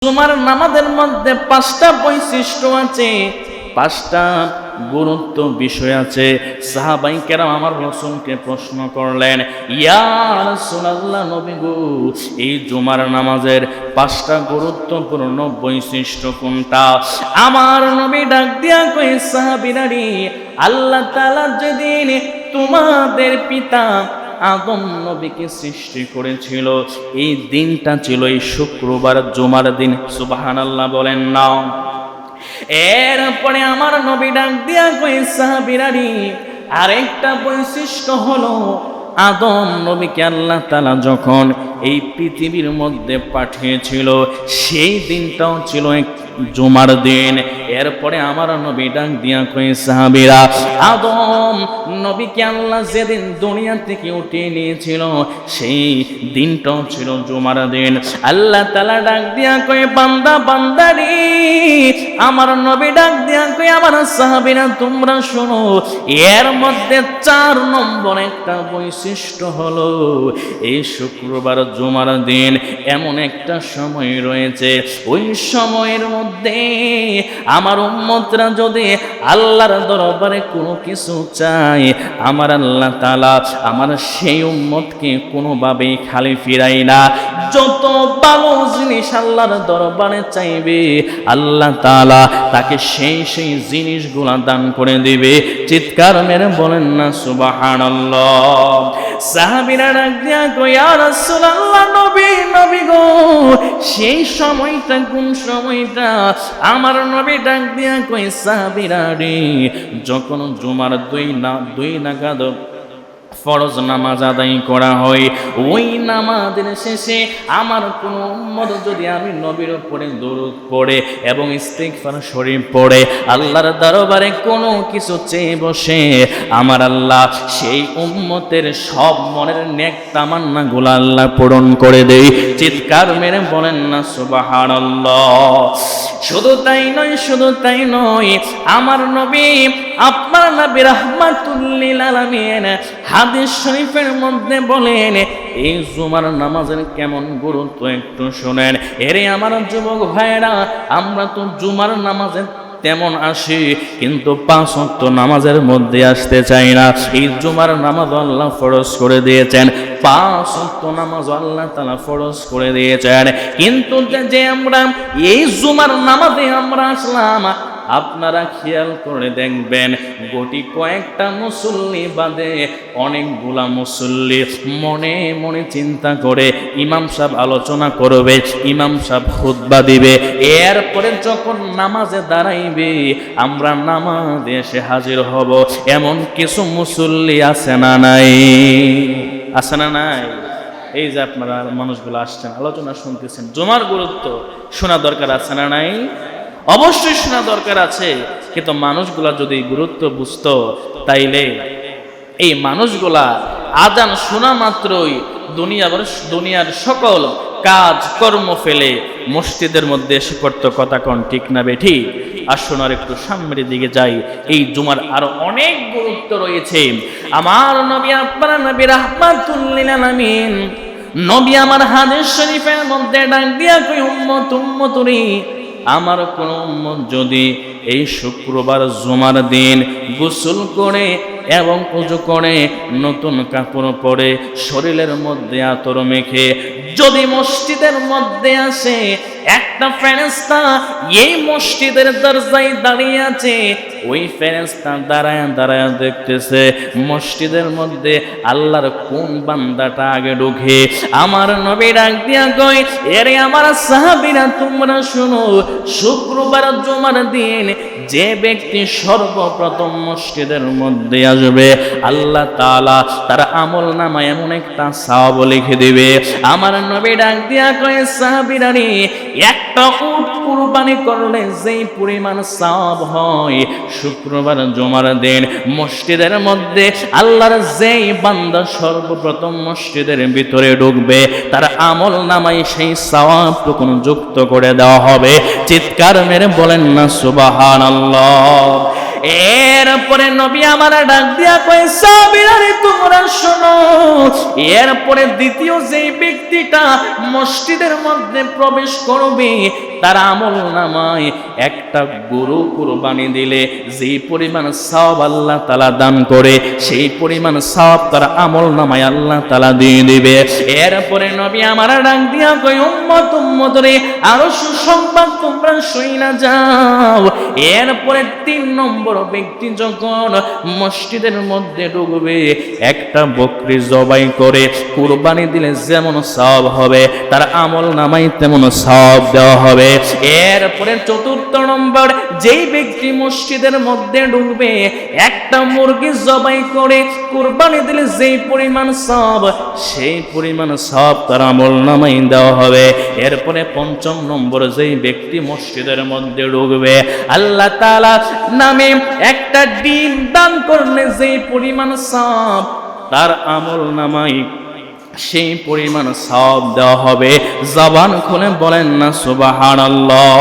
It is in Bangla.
জুমার নামাজের মধ্যে 5টা বৈশিষ্ট্য আছে, 5টা গুরুত্ব বিষয় আছে। সাহাবাই কেরাম আমার রাসূলকে প্রশ্ন করলেন, ইয়া রাসূলুল্লাহ, নবী গো, এই জুমার নামাজের 5টা গুরুত্বপূর্ণ বৈশিষ্ট্য কোনটা? আমার নবী ডাক দিয়া কই, সাহাবীরা রে, আল্লাহ তাআলা যেদিন তোমাদের পিতা আদম নবীকে সৃষ্টি করেছিল, এই দিনটা ছিল এই শুক্রবার, জুমার দিন। সুবহানাল্লাহ বলেন না? এরপরে আমার নবী ডাক দিয়া কই, সাহাবীরা রে, আরেকটা বৈশিষ্ট্য হলো আদম নবীকে আল্লাহ তাআলা যখন এই পৃথিবীর মধ্যে পাঠিয়েছিল, সেই দিনটাও ছিল এক জুমার দিন। এরপরে আমার নবী ডাক দিয়া কই, সাহাবীরা, আদম নবীকে আল্লাহ যেদিন দুনিয়া থেকে উঠিয়ে নিয়েছিল, সেই দিনটাও ছিল জুমার দিন। আল্লাহ তাআলা ডাক দিয়া কই, বান্দা বান্দারি, আমার নবী ডাক দিয়া কই, আমার সাহাবীরা তোমরা শোনো, এর মধ্যে 4 নম্বর একটা বৈশিষ্ট্য হলো এই শুক্রবার জুমার দিন এমন একটা সময় রয়েছে, ওই সময়ের মধ্যে আমার উম্মতরা যদি আল্লাহর দরবারে কোনো কিছু চায়, আমার আল্লাহ তাআলা আমার সেই উম্মতকে কোনোভাবেই খালি ফিরাই না। যত ভালো জিনিস আল্লাহর দরবারে চাইবে, আল্লাহ তাআলা তাকে সেই জিনিসগুলা দান করে দিবে। চিৎকার মেরে বলেন না সুবহানাল্লাহ? সাহাবীরা ডাক দিয়া কই, ইয়া রাসূলুল্লাহ, নবী গো, সেই সময়টা কোন সময়টা? আমার নবী ডাক দিয়া কই, সাহাবীরা রে, যখন জুমার 2 নাগাদ ফরজ নামাজ আদায় করা হয়, ওই নামাজের শেষে আমার কোন উম্মত যদি আমি নবীর উপরে দরুদ পড়ে এবং ইস্তিগফার শরীফ পড়ে আল্লাহর দরবারে কোনো কিছু চেয়ে বসে, আমার আল্লাহ সেই উম্মতের সব মনের নেক তামান্নাগুলো আল্লাহ পূরণ করে দেয়। চিৎকার মেরে বলেন না সুবহানাল্লাহ? শুধু তাই নয়, আমার নবী, আপনার নবী রাহমাতুল লিল আলামিন হাদিস শরীফের মধ্যে বলেন, এই জুমার নামাজের কেমন গুরুত্ব একটু শুনেন। এরে আমার যুবক ভাইরা, আমরা তো জুমার নামাজে তেমন আসি, কিন্তু 5 ওয়াক্ত নামাজের মধ্যে আসতে চাই না। এই জুমার নামাজ আল্লাহ ফরজ করে দিয়েছেন, 5 ওয়াক্ত নামাজ আল্লাহ তাআলা ফরজ করে দিয়েছেন, কিন্তু যে আমরা এই জুমার নামাজে আমরা আসলাম, আপনারা খেয়াল করে দেখবেন, গোটি কয়েকটা মুসল্লি বাদে অনেকগুলা মুসল্লি মনে মনে চিন্তা করে ইমাম সাহেব আলোচনা করবে, ইমাম সাহেব খুতবা দিবে, এরপরে যখন নামাজে দাঁড়াইবে আমরা নামাজে এসে হাজির হব। এমন কিছু মুসল্লি আছে না নাই? আছে না নাই? এই যে আপনারা মানুষগুলো আসছেন, আলোচনা শুনতেছেন, জুমার গুরুত্ব শোনা দরকার আছে না নাই? অবশ্যই শোনা দরকার আছে, কিন্তু মানুষগুলা যদি গুরুত্ব বুঝতো, তাইলে এই মানুষগুলা আজান শোনা মাত্রই দুনিয়ার সকল কাজ কর্ম ফেলে মসজিদের মধ্যে এসে পড়তো। কথা কোন ঠিক না বেঠি? আসুন আর একটু সামনের দিকে যাই। এই জুমার আরো অনেক গুরুত্ব রয়েছে। আমার নবী, আপনার নবী রাহমাতুল লিল আলামিন নবী আমার হাদিস শরীফের মধ্যে ডাক দিয়া কই, উম্মতুরি, আমার কোন উম্মত যদি এই শুক্রবার জুমার দিন গোসল করে এবং ওযু করে নতুন কাপড় পরে শরীরের মধ্যে আতর মেখে যদি মসজিদের মধ্যে আসে, একটা ফেরেশতা এই মসজিদের দরজায় দাঁড়িয়ে আছে, ওই ফেরেশতা দাঁড়ায় দেখতেছে মসজিদের মধ্যে আল্লাহর কোন বান্দাটা আগে ঢুকে। আমার নবী ডাক দিয়া কই, এরে আমার সাহাবীরা তোমরা শুনো, শুক্রবার জুমার দিন যে ব্যক্তি সর্বপ্রথম মসজিদের মধ্যে আসবে, আল্লাহ তাআলা তার আমল নামায় এমন একটা সওয়াব লিখে দিবে। আমার নবী ডাক দিয়া কয়, সাহাবীরা রে, একটা উট কুরবানি করলে যেই পরিমাণ সওয়াব হয়, শুক্রবার জুমার দিন মসজিদের মধ্যে আল্লাহর যেই বান্দা সর্বপ্রথম মসজিদের ভিতরে ঢুকবে, তার আমল নামায় সেই সওয়াবটুকু যুক্ত করে দেওয়া হবে। চিৎকার মেরে বলেন না সুবহানাল্লাহ? এরপরে নবী আমার ডাক দিয়া কয়, সাহাবীরা রে তোমরা শোনো, এরপরে দ্বিতীয় যেই ব্যক্তিটা মসজিদের মধ্যে প্রবেশ করবে, তার আমল নামায় একটা গরু কুরবানি দিলে যে পরিমাণ সওয়াব আল্লাহ তাআলা দান করে সেই পরিমাণ সওয়াব তার আমল নামায় আল্লাহ তাআলা দিয়ে দিবে। এরপরে নবী আমার ডাক দিয়া কই, উম্মত রে, আরো সুসংবাদ তোমরা শুইনা যাও। এরপরে 3 নম্বর ব্যক্তি যখন মসজিদের মধ্যে ঢুকবে, একটা বকরি জবাই করে কুরবানি দিলে যেমন সওয়াব হবে তার আমল নামায় তেমন সওয়াব দেওয়া হবে। এরপরে 4 নম্বর, যেই ব্যক্তি মসজিদের মধ্যে ঢুকবে একটা মুরগি জবাই করে কুরবানি দিলে যেই পরিমাণ সওয়াব সেই পরিমাণ সওয়াব তার আমল নামায় দেওয়া হবে। এরপরে 5 নম্বর, যেই ব্যক্তি মসজিদের মধ্যে ঢুকবে আল্লাহ তাআলা নামে একটা ডিম দান করলে যেই পরিমাণ সওয়াব তার আমল নামায় সেই পরিমাণ সওয়াব দেওয়া হবে। জবান খুলে বলেন না সুবহানাল্লাহ।